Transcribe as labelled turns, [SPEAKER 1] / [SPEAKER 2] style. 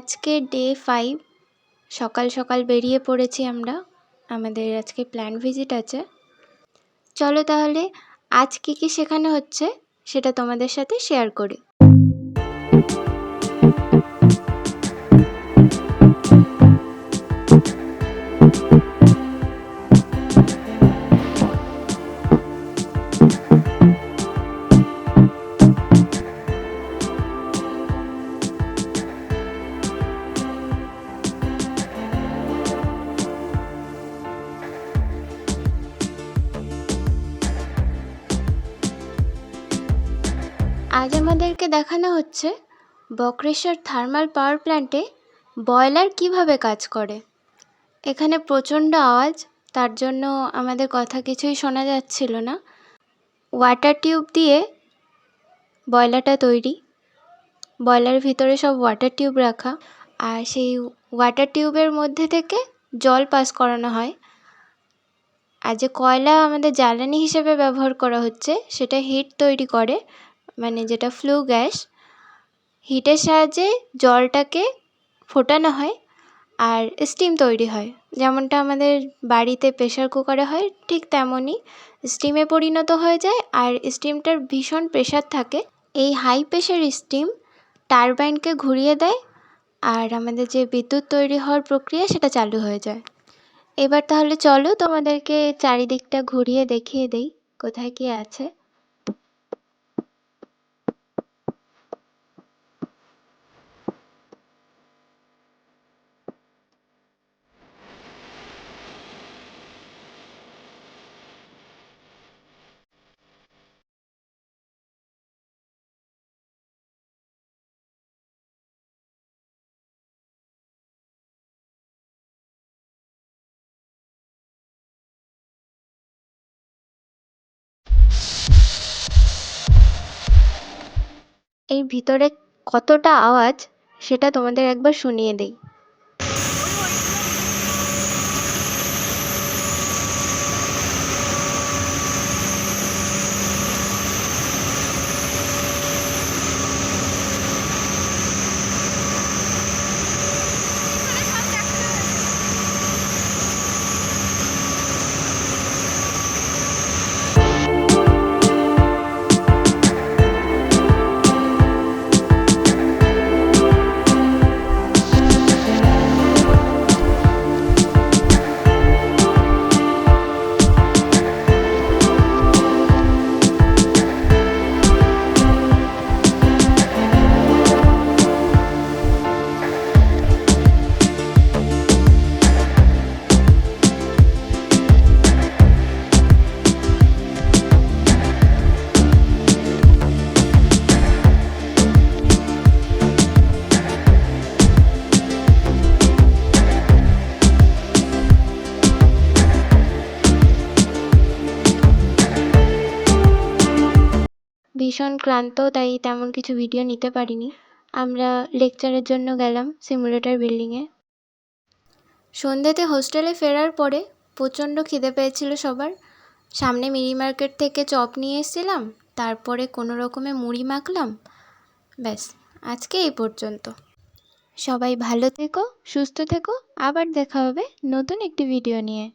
[SPEAKER 1] আজকে ডে 5 সকাল সকাল বেরিয়ে পড়েছি আমরা। আমাদের আজকে প্ল্যান ভিজিট আছে। চলো তাহলে আজ কী কী শেখানো হচ্ছে সেটা তোমাদের সাথে শেয়ার করি। আজ আমাদেরকে দেখানো হচ্ছে বক্রেশ্বর থার্মাল পাওয়ার প্ল্যান্টে বয়লার কিভাবে কাজ করে। এখানে প্রচণ্ড আওয়াজ, তার জন্য আমাদের কথা কিছুই শোনা যাচ্ছিল না। ওয়াটার টিউব দিয়ে বয়লারটা তৈরি। বয়লারের ভিতরে সব ওয়াটার টিউব রাখা, আর সেই ওয়াটার টিউবের মধ্যে থেকে জল পাস করানো হয়। আর যে কয়লা আমাদের জ্বালানি হিসেবে ব্যবহার করা হচ্ছে সেটা হিট তৈরি করে, মানে যেটা ফ্লু গ্যাস। হিটের সাহায্যে জলটাকে ফোটানো হয় আর স্টিম তৈরি হয়। যেমনটা আমাদের বাড়িতে প্রেশার কুকারে হয় ঠিক তেমনই স্টিমে পরিণত হয়ে যায়। আর স্টিমটার ভীষণ প্রেশার থাকে। এই হাই প্রেশার স্টিম টারবাইনকে ঘুরিয়ে দেয় আর আমাদের যে বিদ্যুৎ তৈরি হওয়ার প্রক্রিয়া সেটা চালু হয়ে যায়। এবার তাহলে চলো তোমাদেরকে চারিদিকটা ঘুরিয়ে দেখিয়ে দেই কোথায় কি আছে। এর ভিতরে কতটা আওয়াজ সেটা তোমাদের একবার শুনিয়ে দেই। ভীষণ ক্লান্ত, তাই তেমন কিছু ভিডিও নিতে পারিনি। আমরা লেকচারের জন্য গেলাম সিমুলেটর বিল্ডিংয়ে। সন্ধ্যেতে হোস্টেলে ফেরার পরে প্রচণ্ড খিদে পেয়েছিল সবার। সামনে মিনি মার্কেট থেকে চপ নিয়ে এসেছিলাম, তারপরে কোনো রকমে মুড়ি মাখলাম। ব্যাস, আজকে এই পর্যন্ত। সবাই ভালো থেকো, সুস্থ থেকো। আবার দেখা হবে নতুন একটি ভিডিও নিয়ে।